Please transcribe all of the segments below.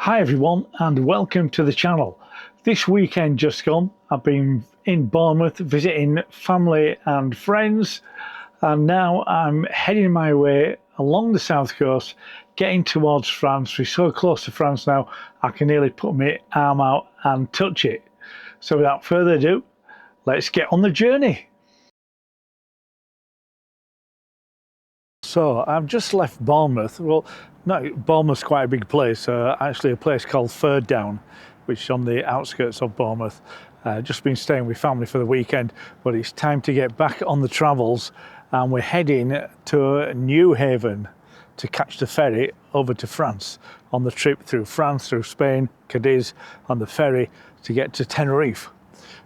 Hi everyone and welcome to the channel. This weekend just gone, I've been in Bournemouth visiting family and friends, and now I'm heading my way along the south coast, getting towards France. We're so close to France now, I can nearly put my arm out and touch it. So without further ado, let's get on the journey. So I've just left Bournemouth. Well, no, Bournemouth's quite a big place. Actually a place called Down, which is on the outskirts of Bournemouth. Just been staying with family for the weekend, but it's time to get back on the travels, and we're heading to Newhaven to catch the ferry over to France on the trip through France, through Spain, Cadiz, on the ferry to get to Tenerife.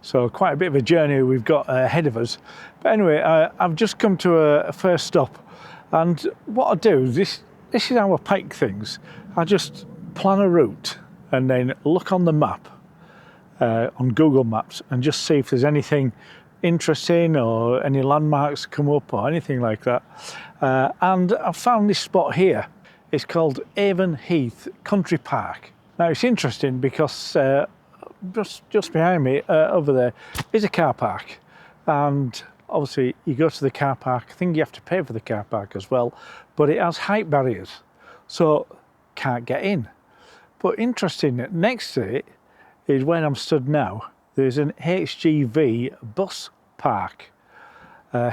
So quite a bit of a journey we've got ahead of us. But anyway, I've just come to a first stop. And what I do, this is how I pike things. I just plan a route and then look on the map, on Google Maps, and just see if there's anything interesting or any landmarks come up or anything like that. And I found this spot here. It's called Aanes Heath Country Park. Now it's interesting because just behind me over there is a car park, and obviously you go to the car park. I think you have to pay for the car park as well, but it has height barriers, so can't get in. But interesting, next to it is where I'm stood now. There's an HGV bus park.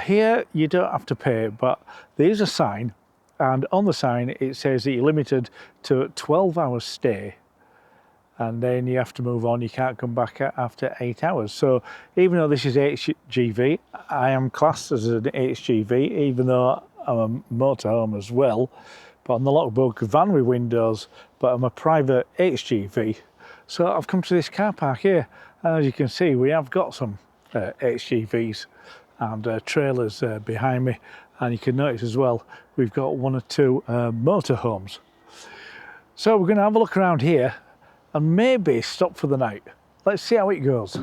Here you don't have to pay, but there is a sign, and on the sign it says that you're limited to a 12-hour stay, and then you have to move on. You can't come back after 8 hours. So even though this is HGV, I am classed as an HGV, even though I'm a motorhome as well. But on the logbook, van with windows, but I'm a private HGV. So I've come to this car park here, and as you can see, we have got some HGVs and trailers behind me. And you can notice as well, we've got one or two motorhomes. So we're going to have a look around here and maybe stop for the night. Let's see how it goes.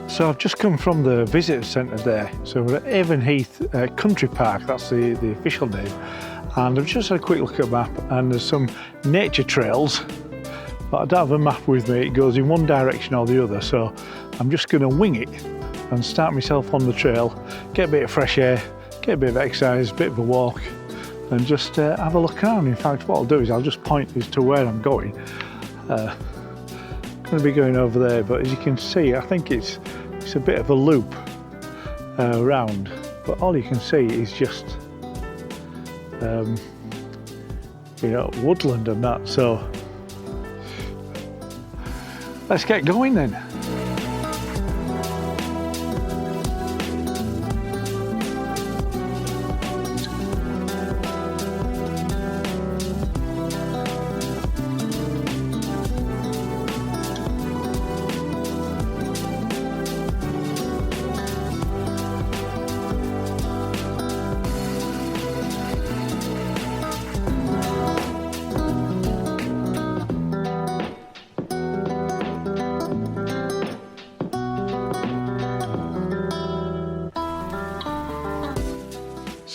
So I've just come from the visitor centre there. So we're at Avon Heath Country Park, that's the official name. And I've just had a quick look at the map, and there's some nature trails, but I don't have a map with me. It goes in one direction or the other, so I'm just going to wing it and start myself on the trail, get a bit of fresh air, get a bit of exercise, a bit of a walk, and just have a look around. In fact, what I'll do is I'll just point as to where I'm going. Going to be going over there, but as you can see, I think it's a bit of a loop around, but all you can see is just you know, woodland and that. So let's get going then.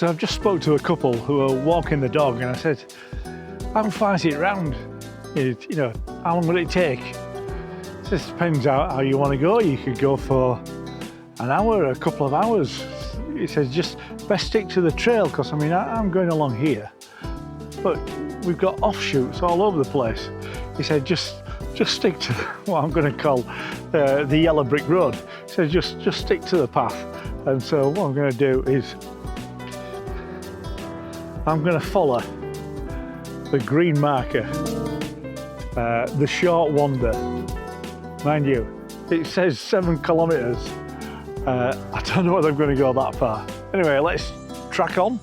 So I've just spoke to a couple who are walking the dog, and I said, how far is it round? You know, how long will it take? It just depends how you want to go. You could go for an hour, a couple of hours. He says, just best stick to the trail, because I mean, I'm going along here, but we've got offshoots all over the place. He said, just stick to what I'm going to call the yellow brick road. He said, just stick to the path. And so what I'm going to do is I'm going to follow the green marker, the short wander. Mind you, it says 7 kilometres. I don't know whether I'm going to go that far. Anyway, let's track on.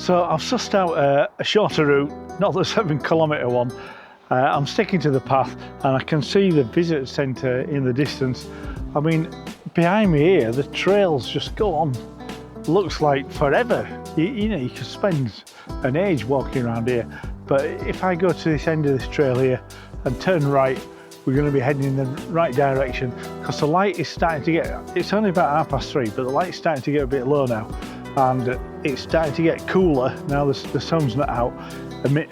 So I've sussed out a shorter route, not the 7 kilometre one. I'm sticking to the path, and I can see the visitor centre in the distance. I mean, behind me here, the trails just go on. Looks like forever. You know, you could spend an age walking around here. But if I go to this end of this trail here and turn right, we're going to be heading in the right direction, because the light is starting to get, it's only about 3:30, but the light's starting to get a bit low now. And it's starting to get cooler now the sun's not out, and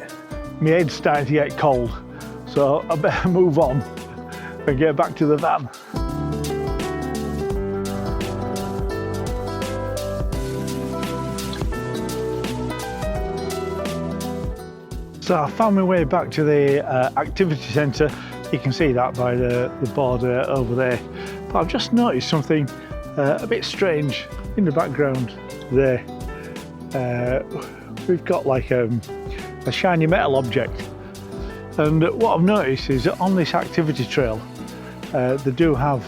my head's starting to get cold, so I better move on and get back to the van. So I found my way back to the activity centre. You can see that by the border over there, but I've just noticed something a bit strange in the background there. We've got like a shiny metal object, and what I've noticed is that on this activity trail they do have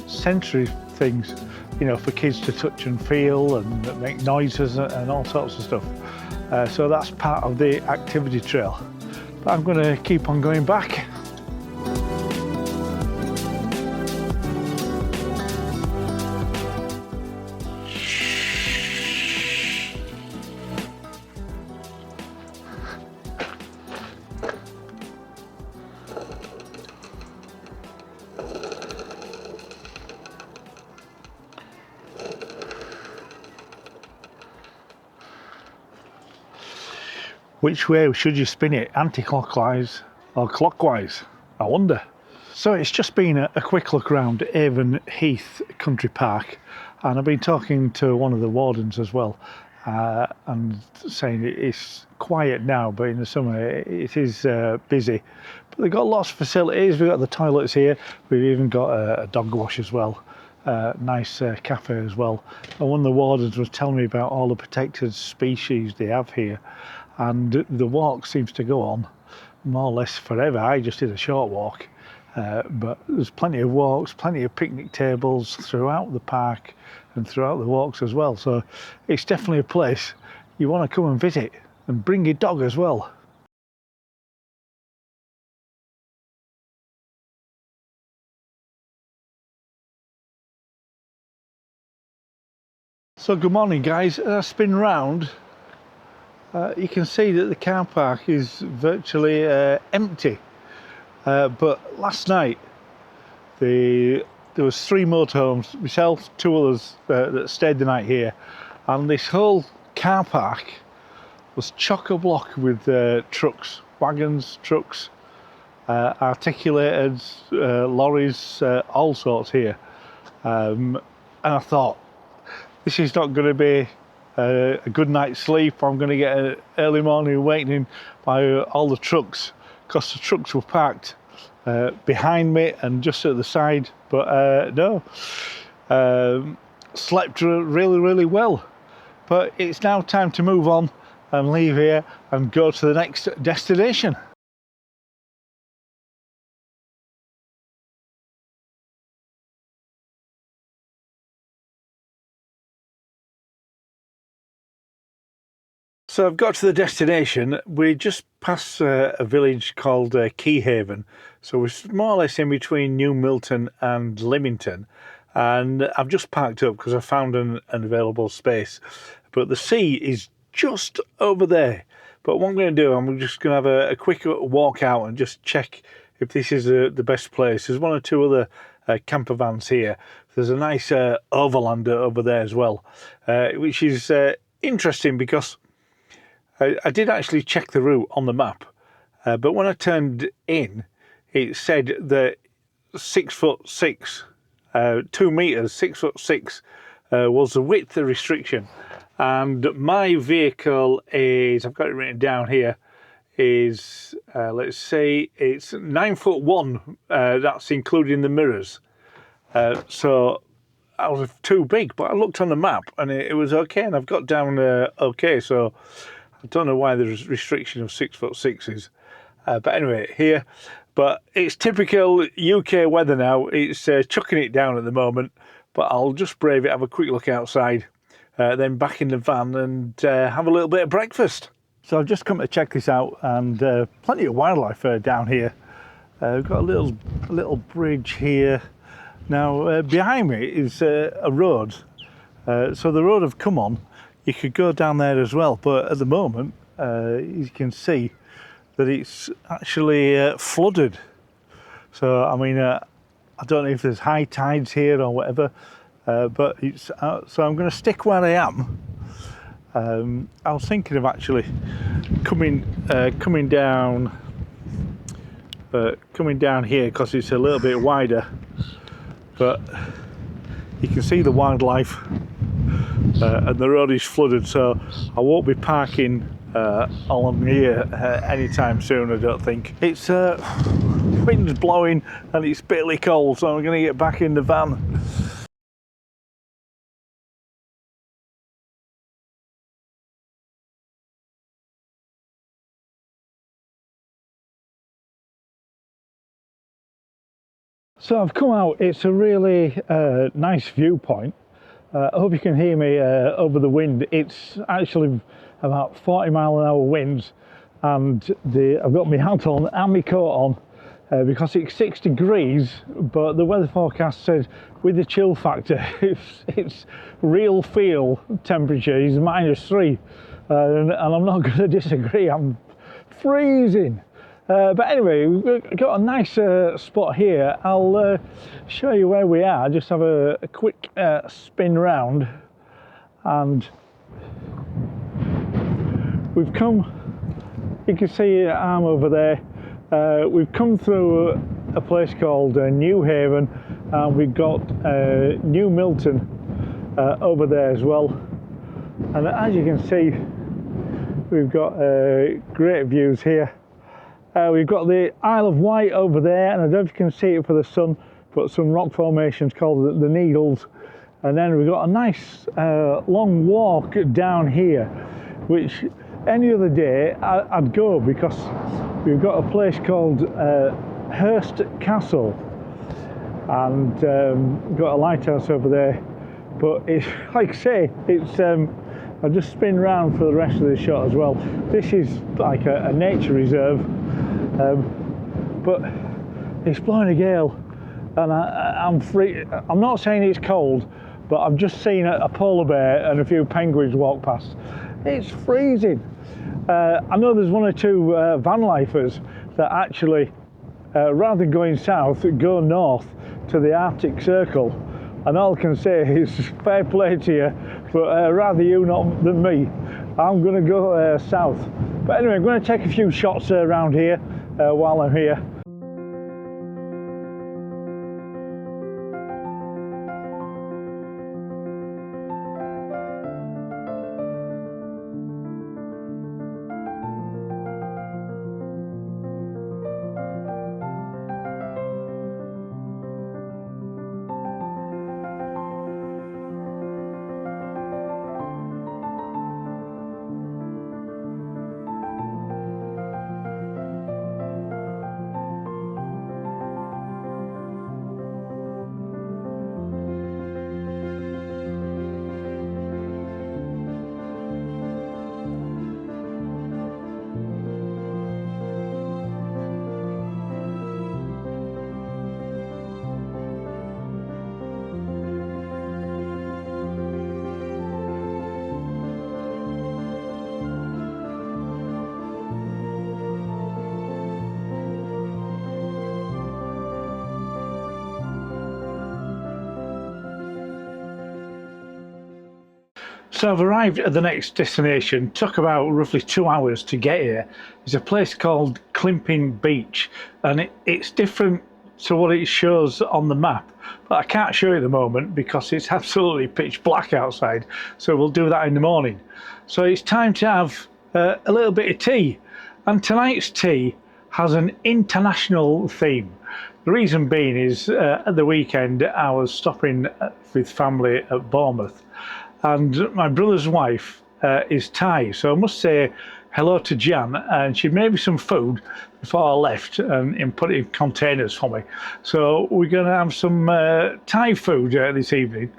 sensory things, you know, for kids to touch and feel and make noises and all sorts of stuff. So that's part of the activity trail, but I'm going to keep on going back. Which way should you spin it, anti-clockwise or clockwise? I wonder. So it's just been a quick look around Avon Heath Country Park, and I've been talking to one of the wardens as well, and saying it's quiet now, but in the summer it is busy. But they've got lots of facilities. We've got the toilets here, we've even got a dog wash as well. Nice cafe as well. And one of the wardens was telling me about all the protected species they have here, and the walk seems to go on more or less forever. I just did a short walk, but there's plenty of walks, plenty of picnic tables throughout the park and throughout the walks as well. So it's definitely a place you want to come and visit, and bring your dog as well. So good morning guys. As I spin round, you can see that the car park is virtually empty, but last night there was 3 motorhomes, myself, 2 others that stayed the night here, and this whole car park was chock-a-block with trucks, wagons, trucks, articulated lorries, all sorts here, and I thought, this is not going to be a good night's sleep. I'm going to get an early morning awakening by all the trucks, because the trucks were parked behind me and just at the side. But no, slept really well. But it's now time to move on and leave here and go to the next destination. So I've got to the destination. We just passed a village called Keyhaven. So we're more or less in between New Milton and Lymington. And I've just parked up because I found an available space. But the sea is just over there. But what I'm going to do, I'm just going to have a quick walk out and just check if this is the best place. There's one or two other camper vans here. There's a nice overlander over there as well, which is interesting because I did actually check the route on the map, but when I turned in, it said that 6'6", 2 meters, 6'6", was the width restriction, and my vehicle is, I've got it written down here, is let's say it's 9'1". That's including the mirrors. So I was too big, but I looked on the map and it was okay, and I've got down okay. So I don't know why there's a restriction of 6'6". But anyway, here. But it's typical UK weather now. It's chucking it down at the moment, but I'll just brave it, have a quick look outside, then back in the van and have a little bit of breakfast. So I've just come to check this out, and plenty of wildlife down here. We've got a little bridge here. Now behind me is a road. So the road I've come on, you could go down there as well, but at the moment you can see that it's actually flooded. So I mean, I don't know if there's high tides here or whatever, but it's so I'm going to stick where I am. I was thinking of actually coming down here because it's a little bit wider, but you can see the wildlife, and the road is flooded, so I won't be parking along here anytime soon, I don't think. It's wind's blowing and it's bitterly cold, so I'm going to get back in the van. So I've come out. It's a really nice viewpoint. I hope you can hear me over the wind. It's actually about 40-mile-an-hour winds, and I've got my hat on and my coat on because it's 6 degrees, but the weather forecast said with the chill factor it's real feel temperature is -3, and I'm not going to disagree. I'm freezing. But anyway, we've got a nice spot here. I'll show you where we are. Just have a quick spin round, and we've come, you can see your arm over there. We've come through a place called Newhaven, and we've got New Milton over there as well. And as you can see, we've got great views here. We've got the Isle of Wight over there, and I don't know if you can see it for the sun, but some rock formations called the Needles. And then we've got a nice long walk down here, which any other day I'd go, because we've got a place called Hurst Castle, and got a lighthouse over there. But it's, like I say, it's I'll just spin round for the rest of the shot as well. This is like a nature reserve, but it's blowing a gale, and I'm free. I'm not saying it's cold, but I've just seen a polar bear and a few penguins walk past. It's freezing. I know there's one or two van lifers that actually, rather than going south, go north to the Arctic Circle. And all I can say is fair play to you, but rather you not than me. I'm going to go south. But anyway, I'm going to take a few shots around here while I'm here. So I've arrived at the next destination. Took about roughly 2 hours to get here. It's a place called Climping Beach, and it's different to what it shows on the map, but I can't show you at the moment because it's absolutely pitch black outside, so we'll do that in the morning. So it's time to have a little bit of tea, and tonight's tea has an international theme. The reason being is at the weekend I was stopping with family at Bournemouth, and my brother's wife is Thai, so I must say hello to Jan, and she made me some food before I left and put it in containers for me. So we're going to have some Thai food this evening.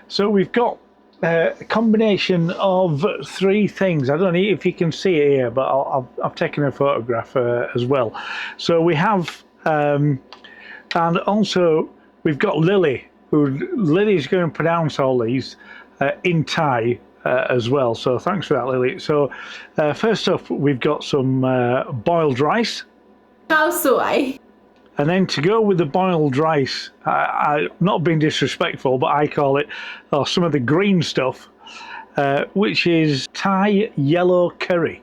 So we've got a combination of 3 things. I don't know if you can see it here, but I've taken a photograph as well. So we have, and also we've got Lily, Lily's going to pronounce all these in Thai as well, so thanks for that, Lily. So first up, we've got some boiled rice. ข้าวสวย And then to go with the boiled rice, I'm not being disrespectful, but I call it some of the green stuff, which is Thai yellow curry.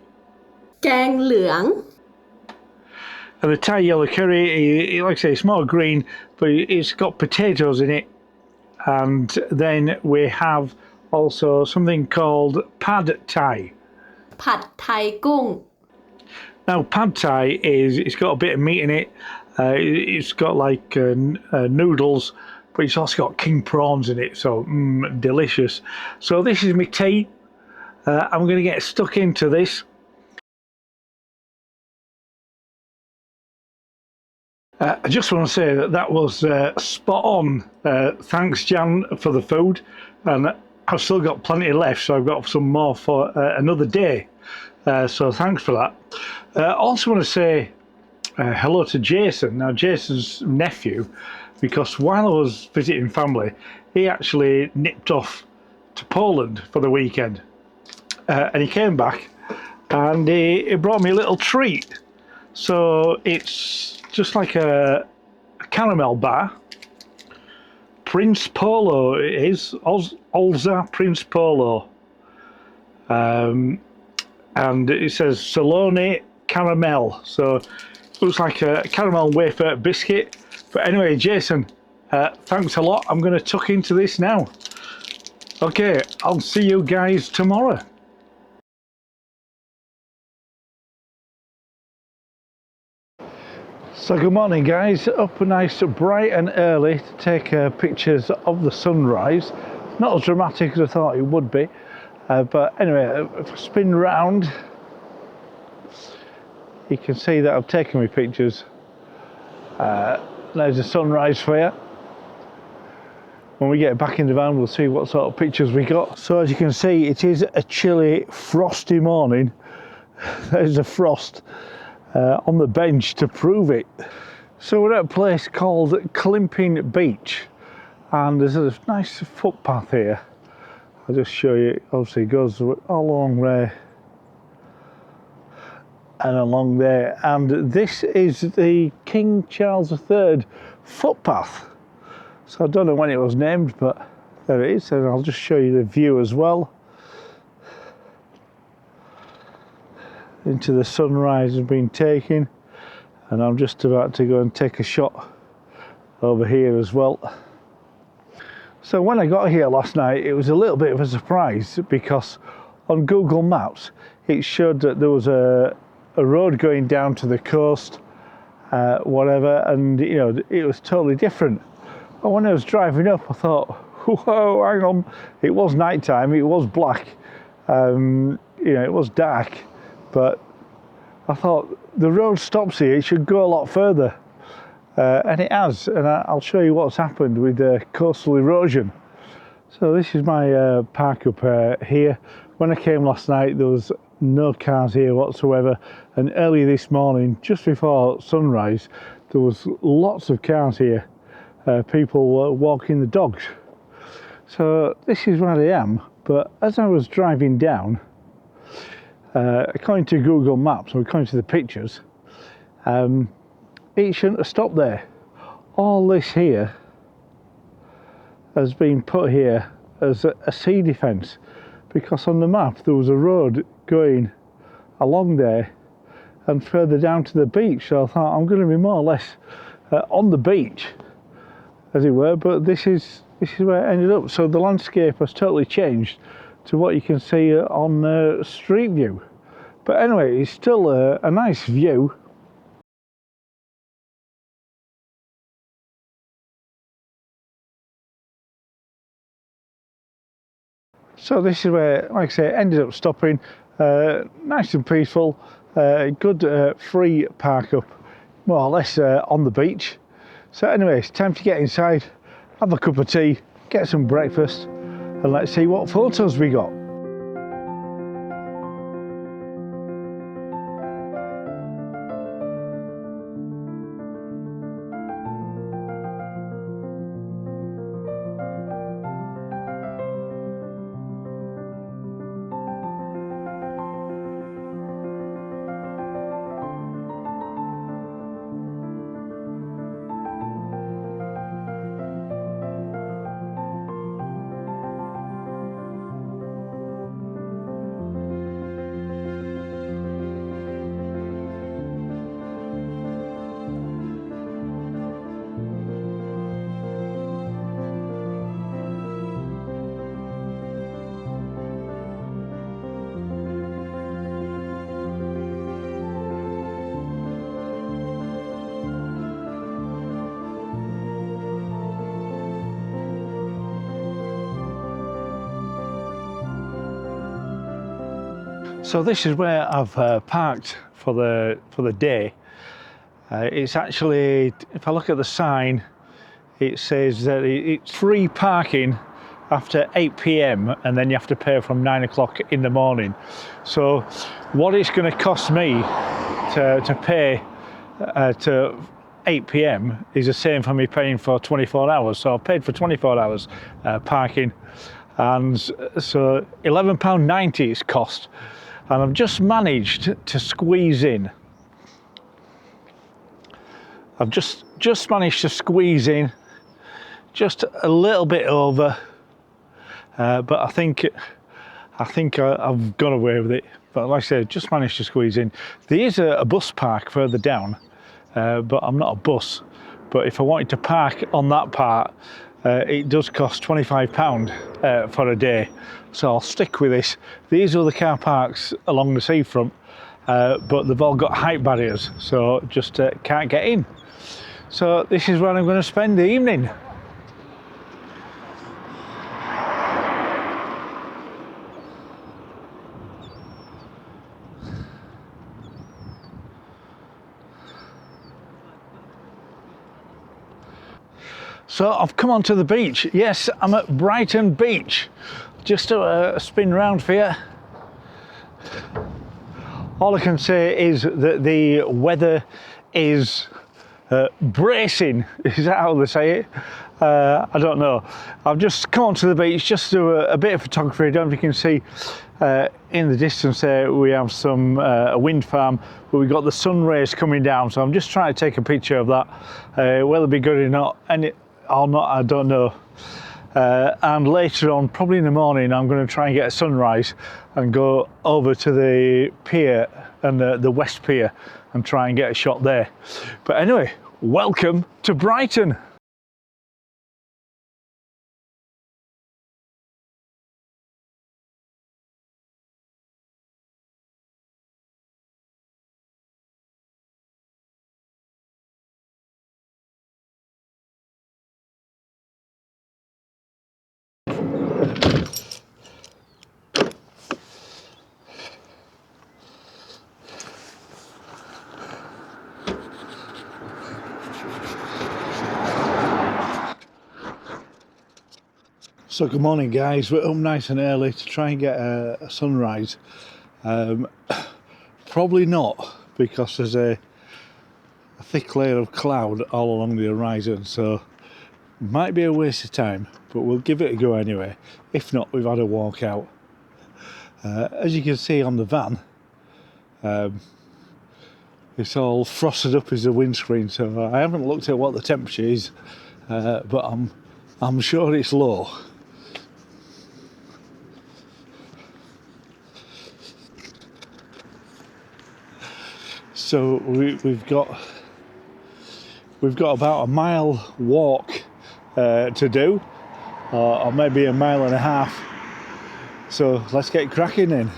แกงเหลือง And the Thai yellow curry, like I say, it's more green, but it's got potatoes in it. And then we have also something called pad thai. ผัดไทยกุ้ง Now pad thai it's got a bit of meat in it. It's got like noodles, but it's also got king prawns in it, so delicious. So this is my tea. I'm going to get stuck into this. I just want to say that was spot on. Thanks, Jan, for the food, and I've still got plenty left, so I've got some more for another day. So thanks for that. I also want to say hello to Jason. Now, Jason's nephew, because while I was visiting family, he actually nipped off to Poland for the weekend, and he came back and he brought me a little treat. So it's just like a caramel bar. Prince Polo it is, Olza Prince Polo. And it says Salone Caramel. So it looks like a caramel wafer biscuit. But anyway, Jason, thanks a lot. I'm going to tuck into this now. Okay, I'll see you guys tomorrow. So good morning, guys. Up nice bright and early to take pictures of the sunrise. Not as dramatic as I thought it would be, but anyway, if I spin round, you can see that I've taken my pictures. There's the sunrise for you. When we get back in the van, we'll see what sort of pictures we got. So as you can see, it is a chilly, frosty morning. There's a frost on the bench to prove it. So we're at a place called Climping Beach, and there's a nice footpath here. I'll just show you. Obviously it goes all along there and along there, and this is the King Charles III footpath. So I don't know when it was named, but there it is, and I'll just show you the view as well. Into the sunrise has been taken, and I'm just about to go and take a shot over here as well. So when I got here last night, it was a little bit of a surprise, because on Google Maps it showed that there was a road going down to the coast, whatever, and you know, it was totally different. But when I was driving up, I thought, whoa, hang on, it was night time, it was black, you know, it was dark. But I thought the road stops here, it should go a lot further, and it has, and I'll show you what's happened with coastal erosion. So this is my park up here. When I came last night, there was no cars here whatsoever, and early this morning, just before sunrise, there was lots of cars here. People were walking the dogs. So this is where I am, but as I was driving down, according to Google Maps, or according to the pictures, it shouldn't have stopped there. All this here has been put here as a sea defence, because on the map there was a road going along there and further down to the beach. So I thought I'm going to be more or less on the beach, as it were, but this is where it ended up. So the landscape has totally changed to what you can see on Street View. But anyway, it's still a nice view. So this is where, like I say, ended up stopping. Nice and peaceful. Good free park up, more or less on the beach. So anyway, it's time to get inside, have a cup of tea, get some breakfast, and let's see what photos we got. So this is where I've parked for the day. It's actually, if I look at the sign, it says that it's free parking after 8 p.m. and then you have to pay from 9 o'clock in the morning. So what it's going to cost me to pay to 8 p.m. is the same for me paying for 24 hours. So I've paid for 24 hours parking, and so £11.90 it's cost. And I've just managed to squeeze in. I've just managed to squeeze in just a little bit over, but I think I've got away with it. But like I said, just managed to squeeze in. There is a bus park further down, but I'm not a bus. But if I wanted to park on that part, it does cost £25 for a day. So I'll stick with this. These are the car parks along the seafront, but they've all got height barriers, so just can't get in. So this is where I'm going to spend the evening. So I've come onto the beach. Yes, I'm at Brighton Beach. Just a spin round for you. All I can say is that the weather is bracing. Is that how they say it? I don't know. I've just come onto the beach just to do a bit of photography. I don't know if you can see in the distance there we have some a wind farm, but we've got the sun rays coming down. So I'm just trying to take a picture of that. Whether it'll be good or not, I don't know. And later on, probably in the morning, I'm going to try and get a sunrise and go over to the pier and the West Pier and try and get a shot there. But anyway, welcome to Brighton. So good morning guys, we're up nice and early to try and get a sunrise. Probably not, because there's a thick layer of cloud all along the horizon, so might be a waste of time, but we'll give it a go anyway. If not, we've had a walk out. As you can see on the van, it's all frosted up as a windscreen, so I haven't looked at what the temperature is, but I'm sure it's low. So we've got about a mile walk to do, or maybe a mile and a half. So let's get cracking then.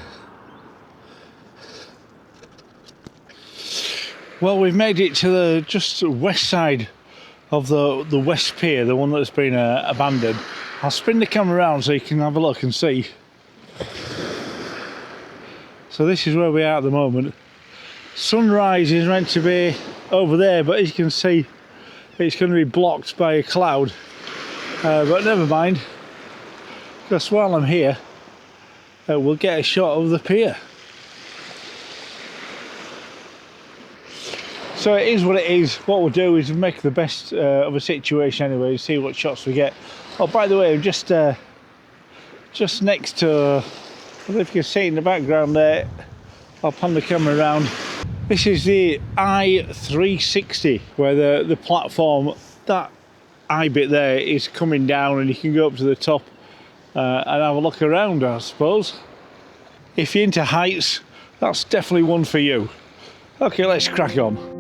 Well, we've made it to the just west side of the west pier, the one that's been abandoned. I'll spin the camera around so you can have a look and see. So this is where we are at the moment. Sunrise is meant to be over there, but as you can see, it's going to be blocked by a cloud. But never mind, because while I'm here, we'll get a shot of the pier. So it is what it is. What we'll do is make the best of a situation anyway, see what shots we get. Oh, by the way, I'm just next to, I don't know if you can see in the background there, I'll pan the camera around. This is the I-360, where the platform, that I bit there is coming down, and you can go up to the top and have a look around, I suppose. If you're into heights, that's definitely one for you. Okay, let's crack on.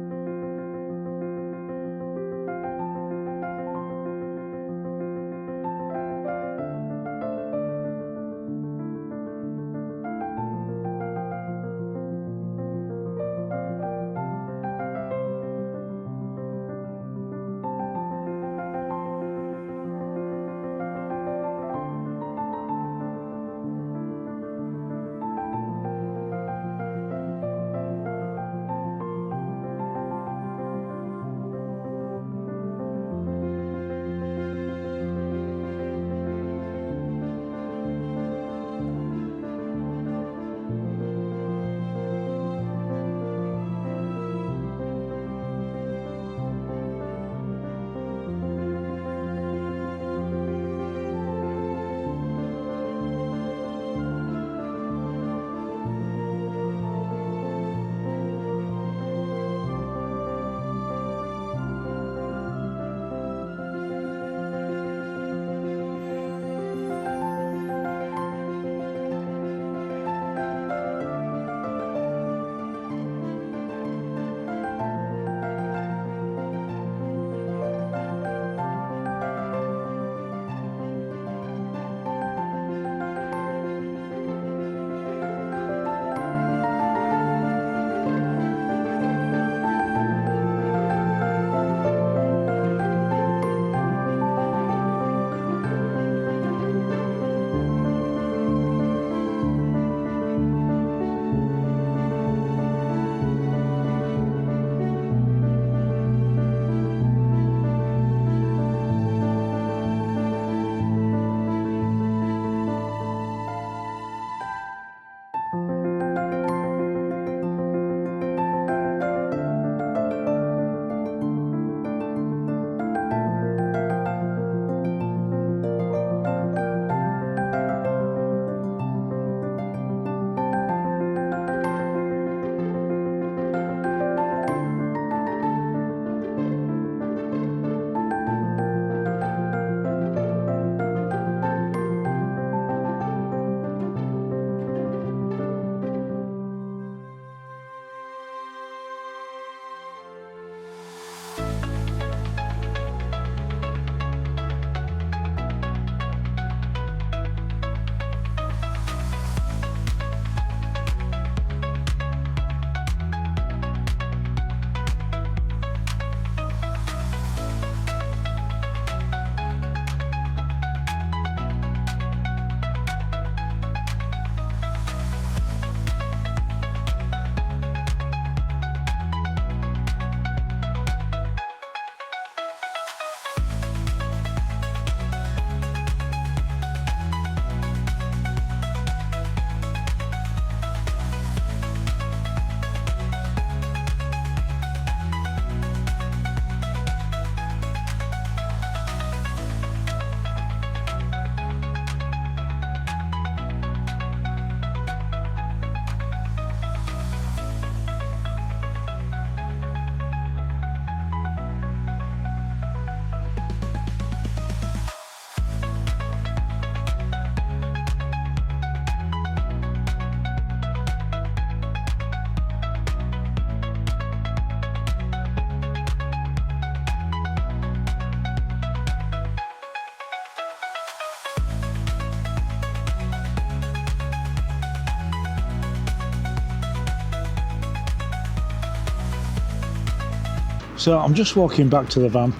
So I'm just walking back to the van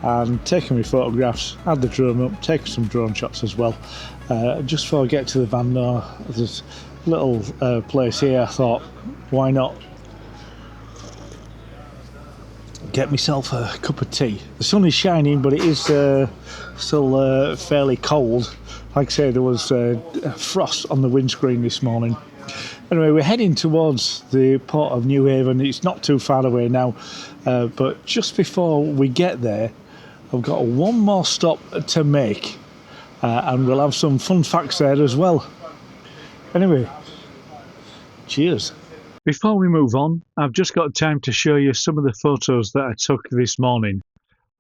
and taking my photographs, had the drone up, taking some drone shots as well. Just before I get to the van though, there's a little place here. I thought, why not get myself a cup of tea. The sun is shining, but it is still fairly cold. Like I say, there was frost on the windscreen this morning. Anyway, we're heading towards the port of Newhaven. It's not too far away now, but just before we get there, I've got one more stop to make, and we'll have some fun facts there as well. Anyway, cheers. Before we move on, I've just got time to show you some of the photos that I took this morning.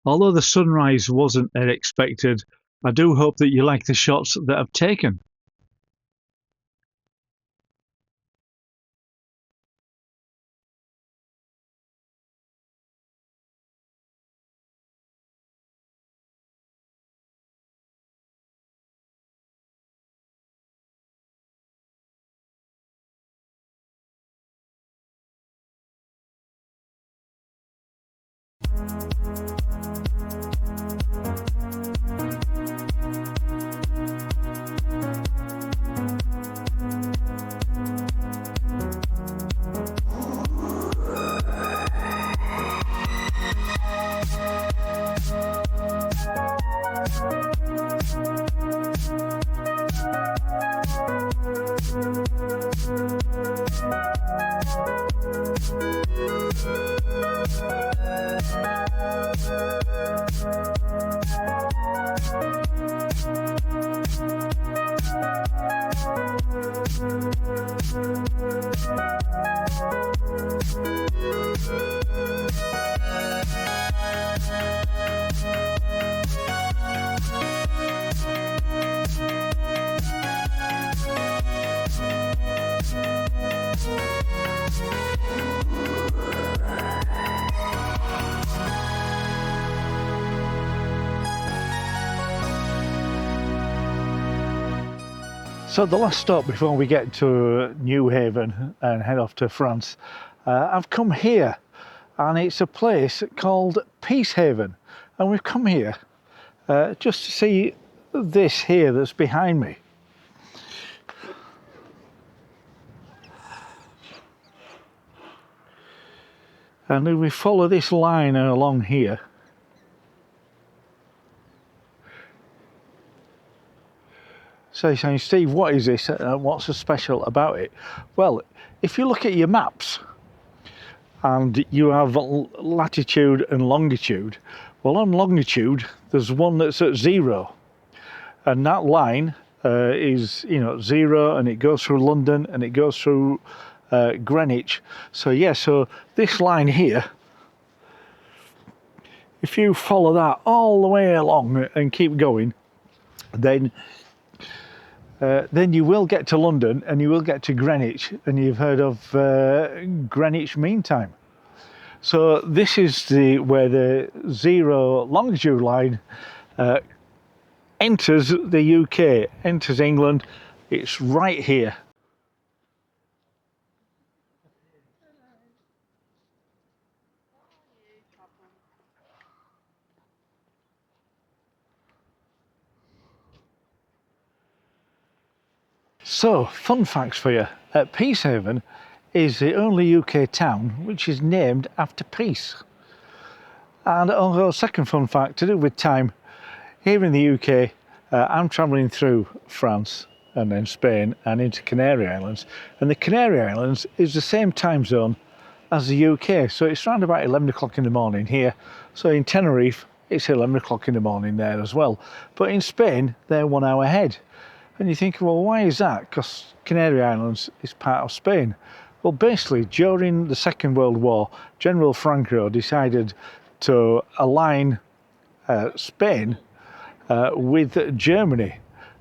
Although the sunrise wasn't as expected, I do hope that you like the shots that I've taken. So the last stop before we get to Newhaven and head off to France, I've come here, and it's a place called Peacehaven, and we've come here just to see this here that's behind me. And if we follow this line along here, so you're saying, Steve, what is this? What's so special about it? Well, if you look at your maps and you have latitude and longitude, well, on longitude there's one that's at 0, and that line is, you know, 0, and it goes through London and it goes through Greenwich. So yeah, so this line here, if you follow that all the way along and keep going, then you will get to London and you will get to Greenwich, and you've heard of Greenwich Mean Time. So this is where the 0 longitude line enters the UK, enters England. It's right here. So, fun facts for you. Peacehaven is the only UK town which is named after peace. And also, second fun fact to do with time, here in the UK, I'm travelling through France and then Spain and into Canary Islands, and the Canary Islands is the same time zone as the UK, so it's around about 11 o'clock in the morning here. So in Tenerife, it's 11 o'clock in the morning there as well. But in Spain, they're 1 hour ahead. And you think, well, why is that? Because Canary Islands is part of Spain. Well, basically, during the Second World War, General Franco decided to align Spain with Germany.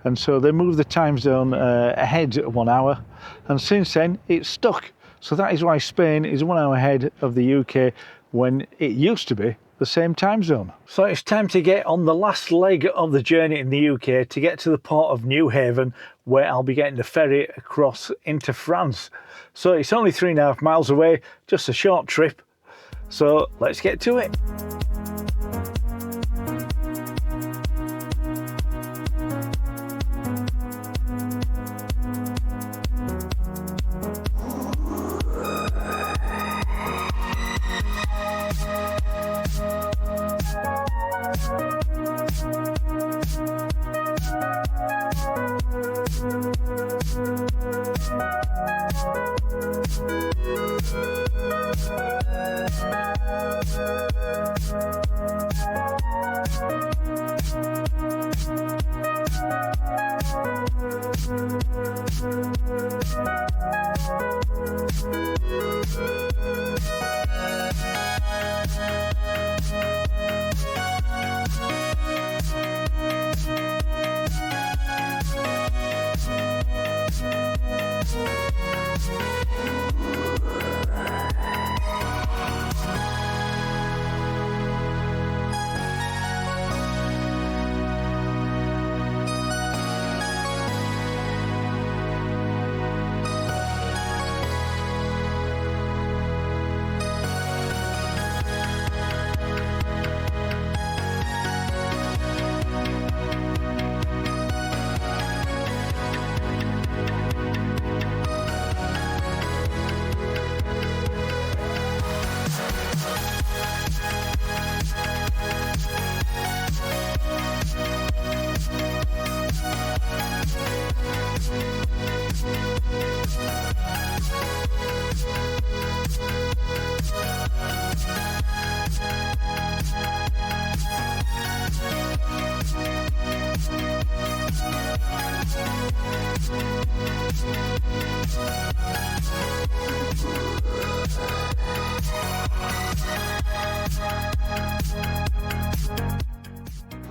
And so they moved the time zone ahead 1 hour. And since then, it's stuck. So that is why Spain is 1 hour ahead of the UK when it used to be the same time zone. So it's time to get on the last leg of the journey in the UK to get to the port of Newhaven, where I'll be getting the ferry across into France. So it's only 3.5 miles away, just a short trip. So let's get to it.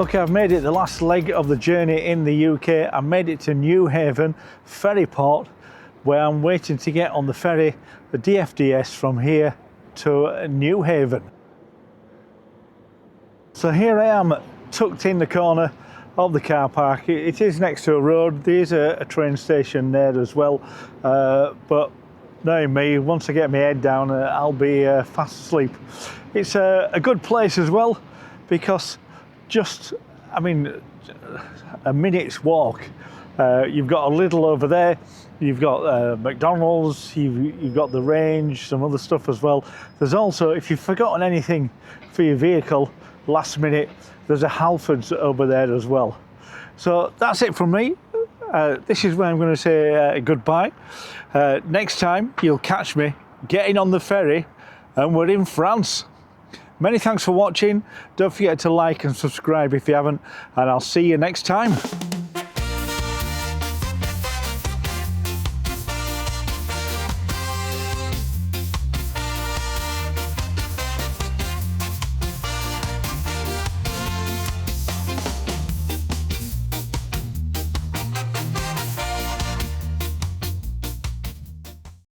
Okay, I've made it the last leg of the journey in the UK. I made it to Newhaven ferry port, where I'm waiting to get on the ferry, the DFDS, from here to Newhaven. So here I am, tucked in the corner of the car park. It is next to a road. There's a train station there as well, but knowing me, once I get my head down, I'll be fast asleep. It's a good place as well, because just, I mean, a minute's walk. You've got a little over there, you've got McDonald's, you've got the range, some other stuff as well. There's also, if you've forgotten anything for your vehicle last minute, there's a Halfords over there as well. So that's it from me. This is where I'm going to say goodbye. Next time you'll catch me getting on the ferry and we're in France. Many thanks for watching. Don't forget to like and subscribe if you haven't, and I'll see you next time.